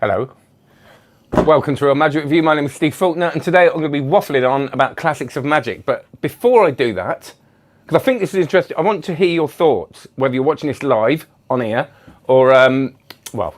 Hello. Welcome to Real Magic Review. My name is Steve Faulkner, and today I'm going to be waffling on about classics of magic. But before I do that, because I think this is interesting, I want to hear your thoughts, whether you're watching this live on here or, well,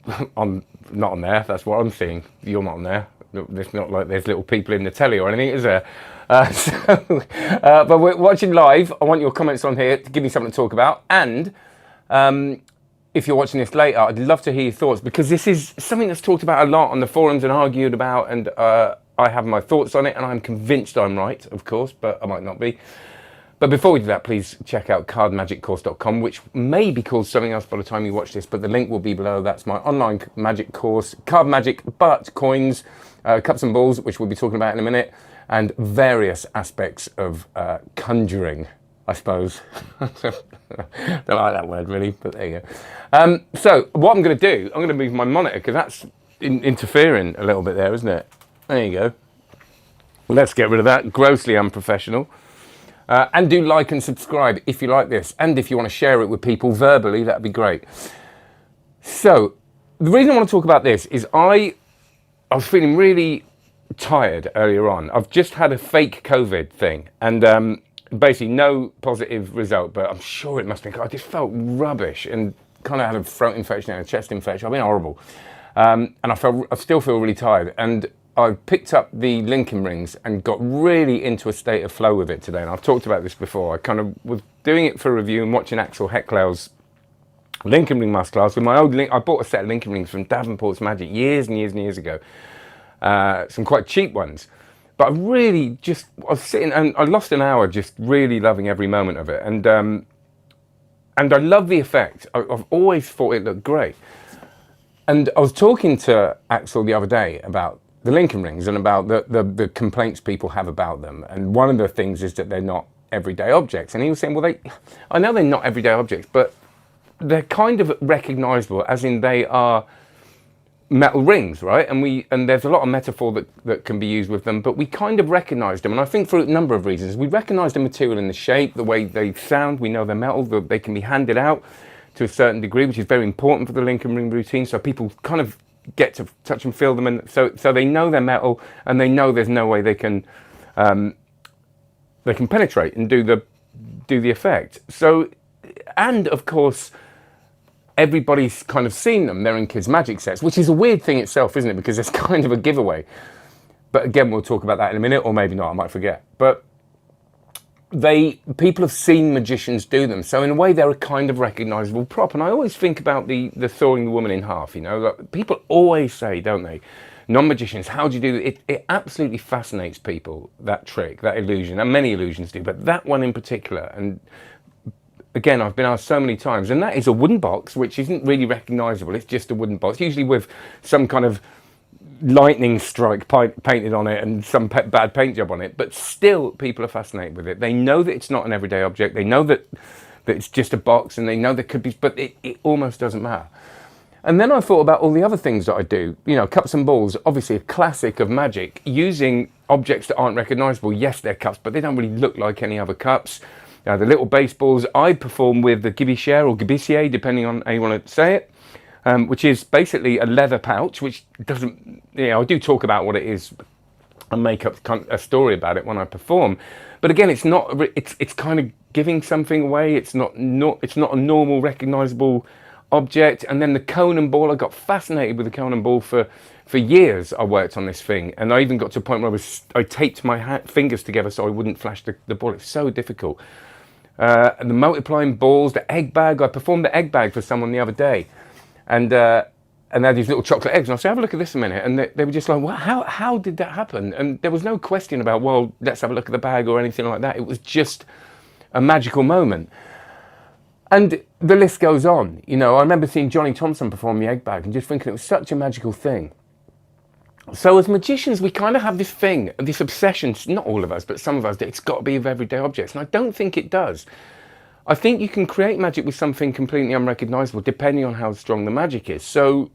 not on there. That's what I'm seeing. You're not on there. It's not like there's little people in the telly or anything, is there? But we're watching live. I want your comments on here to give me something to talk about. And if you're watching this later, I'd love to hear your thoughts, because this is something that's talked about a lot on the forums and argued about, and I have my thoughts on it, and I'm convinced I'm right, of course, but I might not be. But before we do that, please check out cardmagiccourse.com, which may be called something else by the time you watch this, but the link will be below. That's my online magic course, card magic, but coins, cups and balls, which we'll be talking about in a minute, and various aspects of conjuring, I suppose. Don't like that word really, but there you go. So what I'm going to do, I'm going to move my monitor, because that's interfering a little bit there, isn't it? There you go. Let's get rid of that. Grossly unprofessional. And do like and subscribe if you like this, and if you want to share it with people verbally, that'd be great. So the reason I want to talk about this is I was feeling really tired earlier on. I've just had a fake COVID thing, and basically no positive result, but I'm sure it must be. I just felt rubbish and kind of had a throat infection and a chest infection. I've been horrible, and I still feel really tired. And I picked up the linking rings and got really into a state of flow with it today. And I've talked about this before. I kind of was doing it for review and watching Axel Hecklow's linking ring masterclass with my old link. I bought a set of linking rings from Davenport's Magic years and years and years ago. Some quite cheap ones. But I was sitting and I lost an hour just really loving every moment of it. And I love the effect. I've always thought it looked great. And I was talking to Axel the other day about the linking rings and about the complaints people have about them. And one of the things is that they're not everyday objects. And he was saying, well, I know they're not everyday objects, but they're kind of recognizable, as in they are metal rings, right? And there's a lot of metaphor that can be used with them, but we kind of recognize them. And I think for a number of reasons. We recognize the material in the shape, the way they sound. We know they're metal, that they can be handed out to a certain degree, which is very important for the linking ring routine. So people kind of get to touch and feel them, and so they know they're metal, and they know there's no way they can penetrate and do the effect. So, and of course, everybody's kind of seen them. They're in kids' magic sets, which is a weird thing itself, isn't it? Because it's kind of a giveaway. But again, we'll talk about that in a minute, or maybe not. I might forget. But people have seen magicians do them, so in a way they're a kind of recognizable prop. And I always think about the sawing the woman in half, you know, like people always say, don't they, non-magicians, how do you do it? It absolutely fascinates people, that trick, that illusion, and many illusions do, but that one in particular. And again, I've been asked so many times, and that is a wooden box, which isn't really recognizable. It's just a wooden box, usually with some kind of lightning strike painted on it and some bad paint job on it, but still people are fascinated with it. They know that it's not an everyday object. They know that it's just a box, and they know there could be, but it almost doesn't matter. And then I thought about all the other things that I do. You know, cups and balls, obviously a classic of magic, using objects that aren't recognizable. Yes, they're cups, but they don't really look like any other cups. The little baseballs, I perform with the gibissiere or gibissier, depending on how you want to say it. Which is basically a leather pouch, which doesn't, I do talk about what it is and make up a story about it when I perform. But again, it's not, it's kind of giving something away. It's not a normal recognizable object. And then the cone and ball, I got fascinated with the cone and ball for years. I worked on this thing, and I even got to a point where I taped my fingers together so I wouldn't flash the ball. It's so difficult. And the multiplying balls, the egg bag, I performed the egg bag for someone the other day. And they had these little chocolate eggs, and I said, have a look at this a minute. And they were just like, well, how did that happen? And there was no question about, well, let's have a look at the bag or anything like that. It was just a magical moment. And the list goes on. You know, I remember seeing Johnny Thompson perform the egg bag and just thinking it was such a magical thing. So as magicians, we kind of have this thing, this obsession, not all of us, but some of us, that it's got to be with everyday objects. And I don't think it does. I think you can create magic with something completely unrecognizable depending on how strong the magic is. So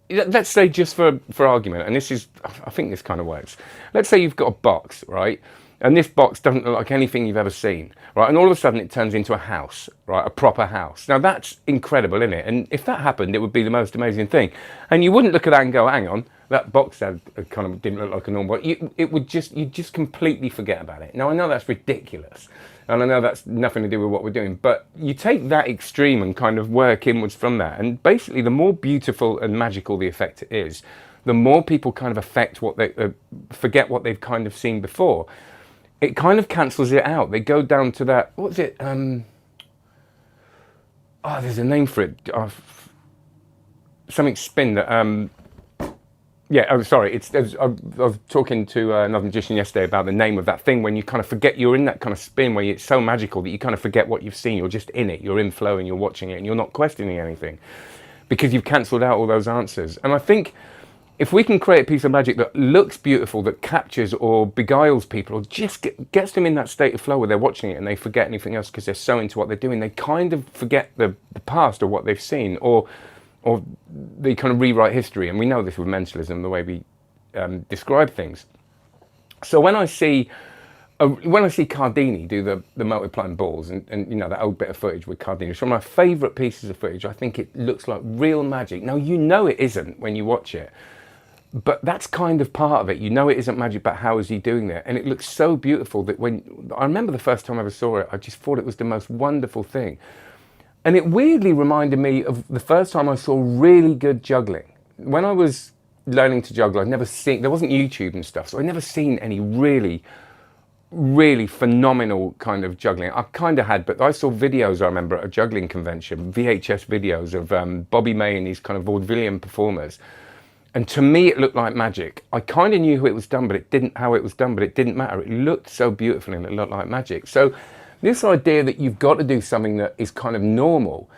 let's say, just for argument, and I think this kind of works. Let's say you've got a box, right? And this box doesn't look like anything you've ever seen, right? And all of a sudden it turns into a house, right? A proper house. Now that's incredible, isn't it? And if that happened, it would be the most amazing thing. And you wouldn't look at that and go, hang on, that box kind of didn't look like a normal box. You'd just completely forget about it. Now I know that's ridiculous. And I know that's nothing to do with what we're doing, but you take that extreme and kind of work inwards from that. And basically the more beautiful and magical the effect is, the more people kind of affect what they, forget what they've kind of seen before. It kind of cancels it out. They go down to that, what's it? Oh, there's a name for it. Something spin that, yeah, oh, sorry. I was talking to another magician yesterday about the name of that thing when you kind of forget you're in that kind of spin where it's so magical that you kind of forget what you've seen. You're just in it. You're in flow and you're watching it and you're not questioning anything because you've cancelled out all those answers. And I think if we can create a piece of magic that looks beautiful, that captures or beguiles people, or just gets them in that state of flow where they're watching it and they forget anything else because they're so into what they're doing, they kind of forget the past or what they've seen, or they kind of rewrite history. And we know this with mentalism, the way we describe things. So when I see Cardini do the multiplying balls, and you know, that old bit of footage with Cardini, it's one of my favourite pieces of footage. I think it looks like real magic. Now, you know it isn't when you watch it, but that's kind of part of it. You know it isn't magic, but how is he doing that? And it looks so beautiful that when I remember the first time I ever saw it, I just thought it was the most wonderful thing. And it weirdly reminded me of the first time I saw really good juggling. When I was learning to juggle, there wasn't YouTube and stuff, so I'd never seen any really phenomenal kind of juggling. I kind of had, but I saw videos, I remember, at a juggling convention, VHS videos of Bobby May and these kind of vaudevillian performers. And to me, it looked like magic. I kind of knew how it was done, but it didn't matter. It looked so beautiful and it looked like magic. So this idea that you've got to do something that is kind of normal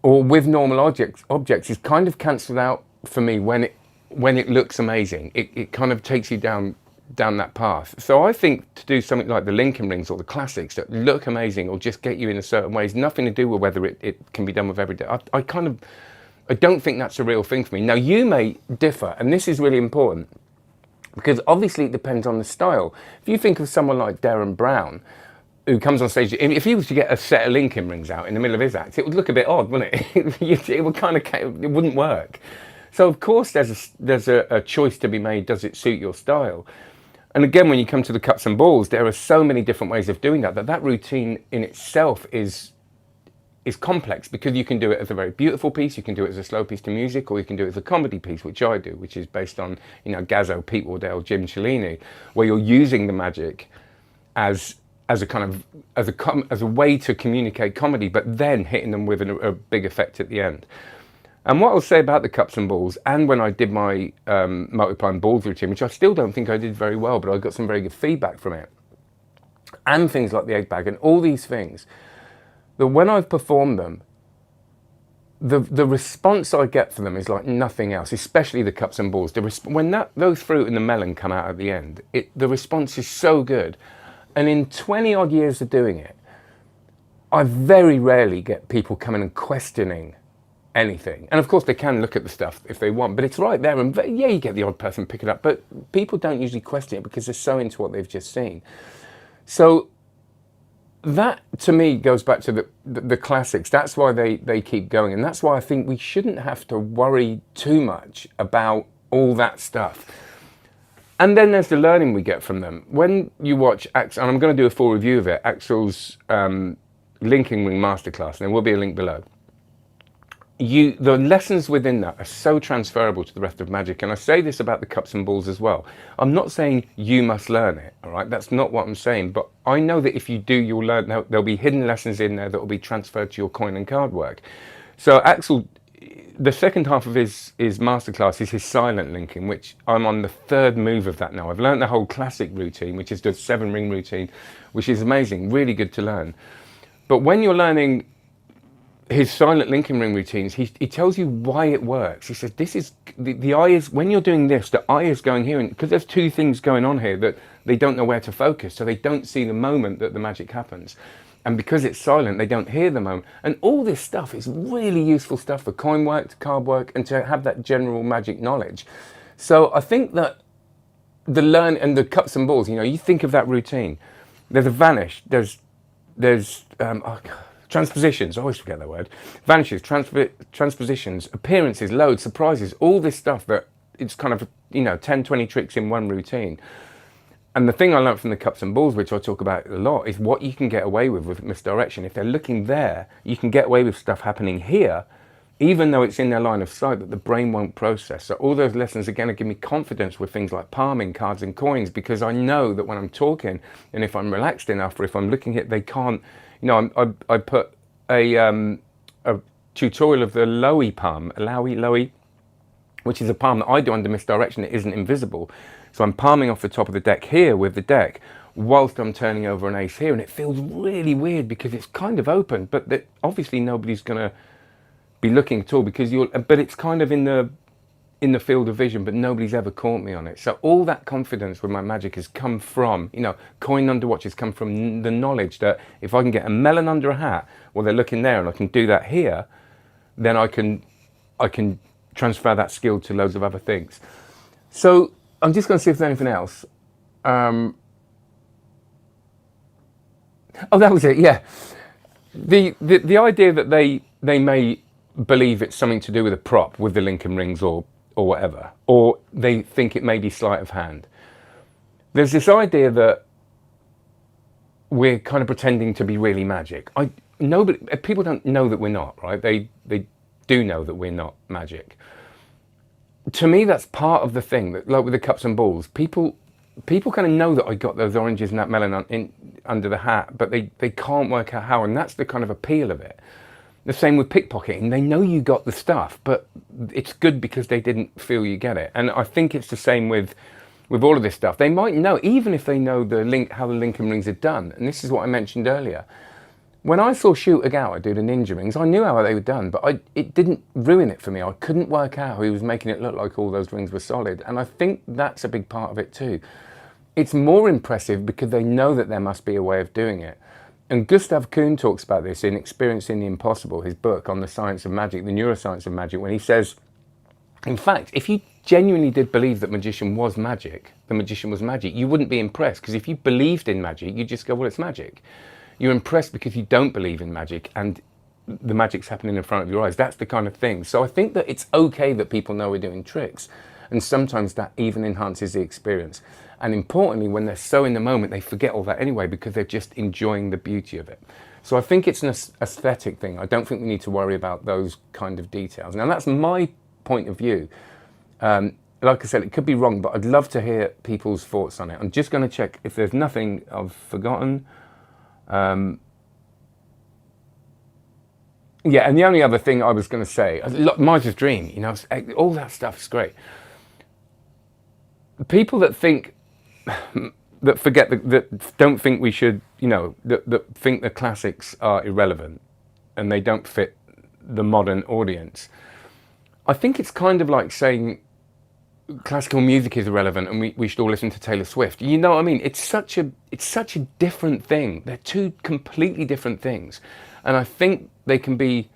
or with normal objects is kind of cancelled out for me when it looks amazing. It kind of takes you down that path. So I think to do something like the Lincoln rings or the classics that look amazing or just get you in a certain way is nothing to do with whether it can be done with everyday. I don't think that's a real thing for me. Now, you may differ, and this is really important, because obviously it depends on the style. If you think of someone like Darren Brown, who comes on stage, if he was to get a set of Lincoln rings out in the middle of his act, it would look a bit odd, wouldn't it? It wouldn't work. So of course there's a choice to be made. Does it suit your style? And again, when you come to the cups and balls, there are so many different ways of doing that routine in itself is complex, because you can do it as a very beautiful piece, you can do it as a slow piece to music, or you can do it as a comedy piece, which I do, which is based on, you know, Gazzo, Pete Wardell, Jim Cellini, where you're using the magic as a way to communicate comedy, but then hitting them with a big effect at the end. And what I'll say about the cups and balls, and when I did my multiplying balls routine, which I still don't think I did very well, but I got some very good feedback from it, and things like the egg bag and all these things, that when I've performed them, the response I get for them is like nothing else, especially the cups and balls. When those fruit and the melon come out at the end, the response is so good. And in 20 odd years of doing it, I very rarely get people coming and questioning anything. And of course they can look at the stuff if they want, but it's right there. And yeah, you get the odd person pick it up, but people don't usually question it because they're so into what they've just seen. So that, to me, goes back to the classics. That's why they keep going. And that's why I think we shouldn't have to worry too much about all that stuff. And then there's the learning we get from them. When you watch Axel, and I'm going to do a full review of it, Axel's Linking Ring Masterclass, and there will be a link below. The lessons within that are so transferable to the rest of magic. And I say this about the cups and balls as well. I'm not saying you must learn it, all right? That's not what I'm saying. But I know that if you do, you'll learn. There'll be hidden lessons in there that will be transferred to your coin and card work. So Axel, the second half of his masterclass is his silent linking, which I'm on the third move of that now. I've learned the whole classic routine, which is the 7-ring routine, which is amazing, really good to learn. But when you're learning his silent linking ring routines, he tells you why it works. He says, this is, the eye is, when you're doing this, the eye is going here, and because there's two things going on here that they don't know where to focus, so they don't see the moment that the magic happens. And because it's silent, they don't hear the moment. And all this stuff is really useful stuff for coin work, to card work, and to have that general magic knowledge. So I think that the learn and the cups and balls, you know, you think of that routine. There's a vanish, there's transpositions, I always forget that word. Vanishes, transpositions, appearances, loads, surprises, all this stuff that it's kind of, you know, 10, 20 tricks in one routine. And the thing I learned from the cups and balls, which I talk about a lot, is what you can get away with misdirection. If they're looking there, you can get away with stuff happening here, even though it's in their line of sight that the brain won't process. So all those lessons are going to give me confidence with things like palming, cards and coins, because I know that when I'm talking, and if I'm relaxed enough, or if I'm looking at, they can't, you know, I put a tutorial of the Lowy palm, Lowy, which is a palm that I do under misdirection that isn't invisible. So I'm palming off the top of the deck here with the deck, whilst I'm turning over an ace here, and it feels really weird because it's kind of open, but that obviously nobody's going to be looking at all because but it's kind of in the field of vision, but nobody's ever caught me on it. So all that confidence with my magic has come from, you know, coin under watch has come from the knowledge that if I can get a melon under a hat, well, they're looking there, and I can do that here, then I can transfer that skill to loads of other things. So I'm just going to see if there's anything else. Oh, that was it. Yeah, the idea that they may believe it's something to do with a prop, with the Lincoln rings or whatever, or they think it may be sleight of hand. There's this idea that we're kind of pretending to be really magic. People don't know that we're not, right? They do know that we're not magic. To me, that's part of the thing, that like with the cups and balls, people kind of know that I got those oranges and that melon under the hat, but they can't work out how, and that's the kind of appeal of it. The same with pickpocketing. They know you got the stuff, but it's good because they didn't feel you get it. And I think it's the same with all of this stuff. They might know, even if they know how the Lincoln rings are done, and this is what I mentioned earlier. When I saw Shooter Gower do the ninja rings, I knew how they were done, but it didn't ruin it for me. I couldn't work out how he was making it look like all those rings were solid. And I think that's a big part of it too. It's more impressive because they know that there must be a way of doing it. And Gustav Kuhn talks about this in Experiencing the Impossible, his book on the science of magic, the neuroscience of magic, when he says, in fact, if you genuinely did believe that the magician was magic, you wouldn't be impressed, because if you believed in magic, you'd just go, well, it's magic. You're impressed because you don't believe in magic and the magic's happening in front of your eyes. That's the kind of thing. So I think that it's okay that people know we're doing tricks, and sometimes that even enhances the experience. And importantly, when they're so in the moment, they forget all that anyway because they're just enjoying the beauty of it. So I think it's an aesthetic thing. I don't think we need to worry about those kind of details. Now, that's my point of view. Like I said, it could be wrong, but I'd love to hear people's thoughts on it. I'm just going to check if there's nothing I've forgotten. Yeah, and the only other thing I was going to say, Miser's Dream, you know, all that stuff is great. People that think, that forget, that don't think we should, you know, that think the classics are irrelevant and they don't fit the modern audience. I think it's kind of like saying classical music is irrelevant and we should all listen to Taylor Swift. You know what I mean? It's such a different thing. They're two completely different things. And I think they can be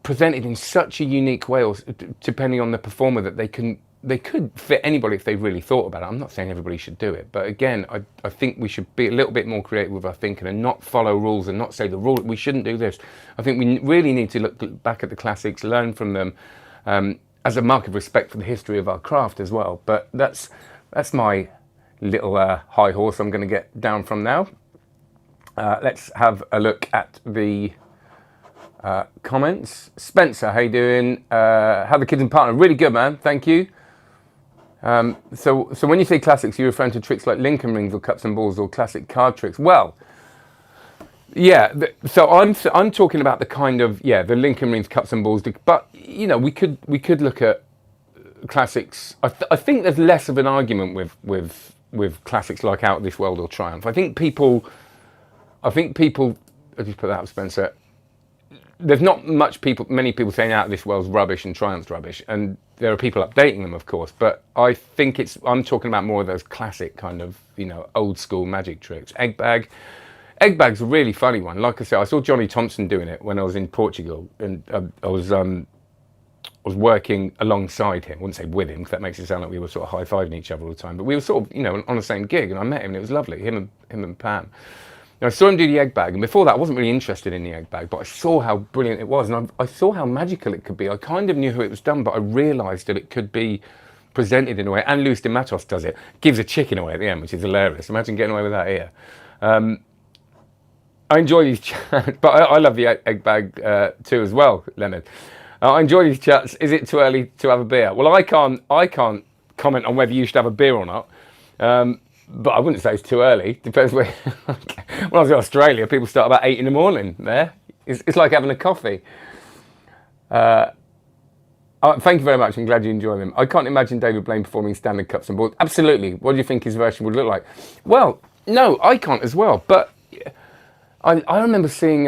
presented in such a unique way, or depending on the performer, that they could fit anybody if they really thought about it. I'm not saying everybody should do it, but again, I think we should be a little bit more creative with our thinking and not follow rules and not say the rule, we shouldn't do this. I think we really need to look back at the classics, learn from them, as a mark of respect for the history of our craft as well. But that's my little high horse I'm going to get down from now. Let's have a look at the comments. Spencer, how you doing? How the kids and partner? Really good, man. Thank you. So when you say classics, you're referring to tricks like Lincoln rings or cups and balls or classic card tricks. Well, yeah. So I'm talking about the kind of, yeah, the Lincoln rings, cups and balls. But you know, we could look at classics. I think there's less of an argument with classics like Out of This World or Triumph. I think people. I'll just put that up, Spencer. There's not many people saying Out of This World's rubbish and Triumph's rubbish, and there are people updating them, of course. But I think I'm talking about more of those classic kind of, you know, old school magic tricks. Egg bag's a really funny one. Like I said, I saw Johnny Thompson doing it when I was in Portugal, and I was was working alongside him. I wouldn't say with him, because that makes it sound like we were sort of high-fiving each other all the time. But we were sort of, you know, on the same gig, and I met him, and it was lovely. Him and Pam. Now, I saw him do the egg bag, and before that, I wasn't really interested in the egg bag, but I saw how brilliant it was, and I saw how magical it could be. I kind of knew who it was done, but I realised that it could be presented in a way, and Luis de Matos does it, gives a chicken away at the end, which is hilarious. Imagine getting away with that here. I enjoy these chats, but I love the egg bag too as well, Leonard. I enjoy these chats. Is it too early to have a beer? Well, I can't comment on whether you should have a beer or not. But I wouldn't say it's too early. Depends where. When I was in Australia, people start about 8 in the morning there. It's like having a coffee. Thank you very much. I'm glad you enjoy them. I can't imagine David Blaine performing standard cups and balls. Absolutely. What do you think his version would look like? Well, no, I can't as well. But I remember seeing...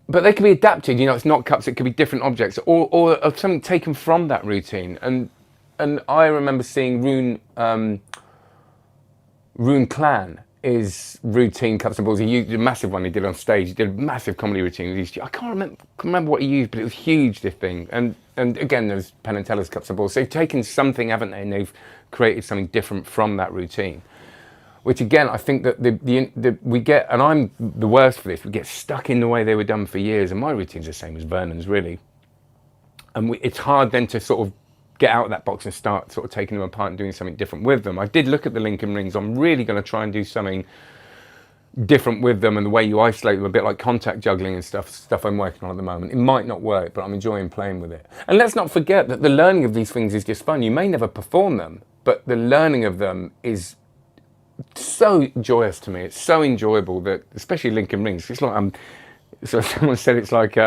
but they can be adapted. You know, it's not cups. It could be different objects or something taken from that routine. And I remember seeing Rune Clan is routine cups and balls. He used a massive one he did on stage. He did a massive comedy routine. I can't remember what he used, but it was huge, this thing. And again, there's Penn and Teller's cups and balls. So they've taken something, haven't they? And they've created something different from that routine. Which again, I think that we get, and I'm the worst for this, we get stuck in the way they were done for years. And my routine's the same as Vernon's, really. And it's hard then to sort of get out of that box and start sort of taking them apart and doing something different with them. I did look at the Lincoln rings. I'm really going to try and do something different with them, and the way you isolate them, a bit like contact juggling and stuff I'm working on at the moment. It might not work, but I'm enjoying playing with it. And let's not forget that the learning of these things is just fun. You may never perform them, but the learning of them is so joyous to me. It's so enjoyable, that especially Lincoln rings. It's like so someone said it's like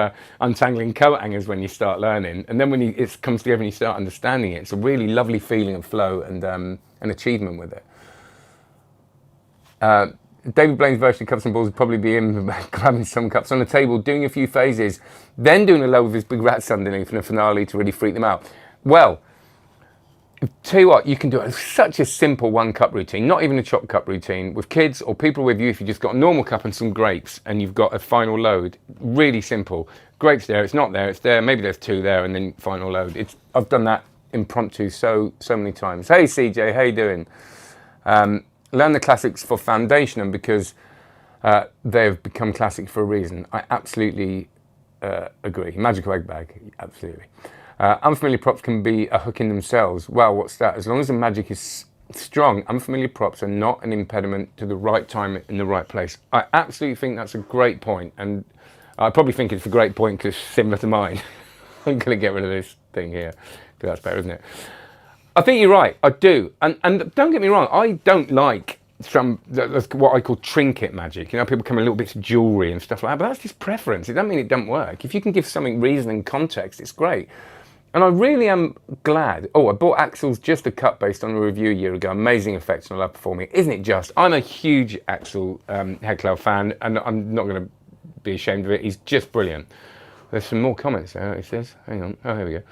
untangling coat hangers when you start learning, and then when it comes together and you start understanding it, it's a really lovely feeling of flow and an achievement with it. David Blaine's version of cups and balls would probably be him grabbing some cups on the table, doing a few phases, then doing a load with his big rats underneath in a finale to really freak them out. Well, tell you what, you can do such a simple 1 cup routine, not even a chopped cup routine, with kids or people with you. If you just got a normal cup and some grapes and you've got a final load, really simple. Grapes there, it's not there, it's there, maybe there's 2 there, and then final load. I've done that impromptu so many times. Hey CJ, how you doing? Learn the classics for foundation, and because they've become classic for a reason. I absolutely agree. Magical egg bag, absolutely. Unfamiliar props can be a hook in themselves. Well, what's that? As long as the magic is strong, unfamiliar props are not an impediment to the right time in the right place. I absolutely think that's a great point, and I probably think it's a great point because it's similar to mine. I'm going to get rid of this thing here, because that's better, isn't it? I think you're right, I do. And don't get me wrong, I don't like that's what I call trinket magic. You know, people come in little bits of jewellery and stuff like that, but that's just preference. It doesn't mean it doesn't work. If you can give something reason and context, it's great. And I really am glad. Oh, I bought Axel's Just a Cut based on a review a year ago. Amazing effects, and I love performing. Isn't it just? I'm a huge Axel Heckler fan, and I'm not going to be ashamed of it. He's just brilliant. There's some more comments there, it says. Hang on. Oh, here we go.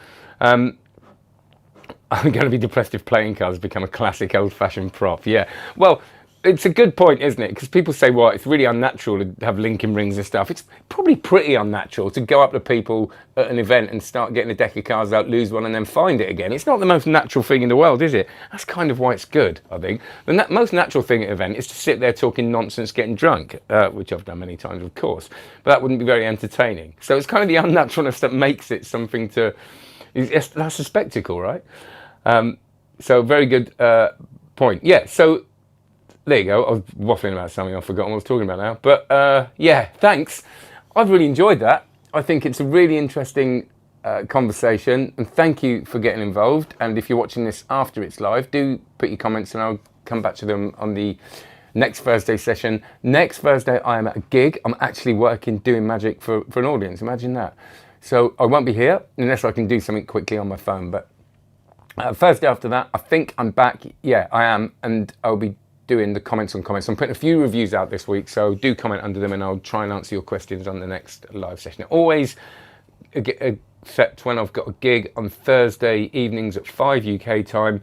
I'm going to be depressed if playing cards become a classic old-fashioned prop. Yeah. Well, it's a good point, isn't it? Because people say, well, it's really unnatural to have Lincoln rings and stuff. It's probably pretty unnatural to go up to people at an event and start getting a deck of cards out, lose one, and then find it again. It's not the most natural thing in the world, is it? That's kind of why it's good, I think. The most natural thing at an event is to sit there talking nonsense, getting drunk, which I've done many times, of course. But that wouldn't be very entertaining. So it's kind of the unnaturalness that makes it something to... That's a spectacle, right? So very good point. Yeah, so... There you go. I was waffling about something I've forgotten what I was talking about now. But yeah, thanks. I've really enjoyed that. I think it's a really interesting conversation, and thank you for getting involved. And if you're watching this after it's live, do put your comments and I'll come back to them on the next Thursday session. Next Thursday I am at a gig. I'm actually doing magic for an audience. Imagine that. So I won't be here unless I can do something quickly on my phone. But Thursday after that, I think I'm back. Yeah, I am. And I'll be doing the comments on comments. I'm putting a few reviews out this week, so do comment under them and I'll try and answer your questions on the next live session. Always, except when I've got a gig on Thursday evenings at 5 UK time.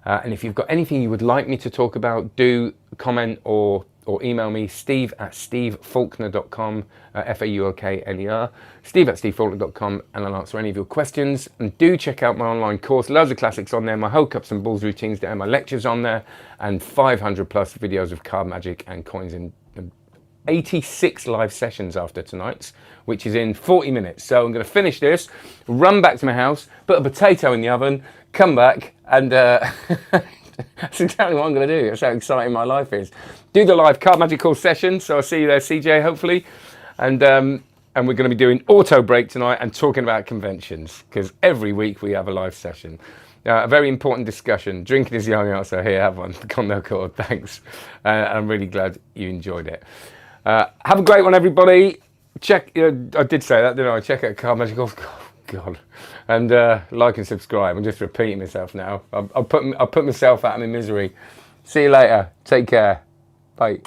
And if you've got anything you would like me to talk about, do comment or or email me, steve@stevefaulkner.com, Faulkner, steve@stevefaulkner.com, and I'll answer any of your questions. And do check out my online course, loads of classics on there, my whole cups and balls routines there, my lectures on there, and 500 plus videos of card magic and coins in 86 live sessions after tonight's, which is in 40 minutes. So I'm going to finish this, run back to my house, put a potato in the oven, come back, and that's exactly what I'm going to do. That's how exciting my life is. Do the live card magic course session. So I'll see you there, CJ, hopefully. And we're going to be doing auto break tonight and talking about conventions, because every week we have a live session. A very important discussion. Drinking is the only answer. Here, have one. Gone no cord. Thanks. I'm really glad you enjoyed it. Have a great one, everybody. Check. I did say that, didn't I? Check out Card Magic. Oh, God. And like and subscribe. I'm just repeating myself now. I'll put myself out of my misery. See you later. Take care. Bye.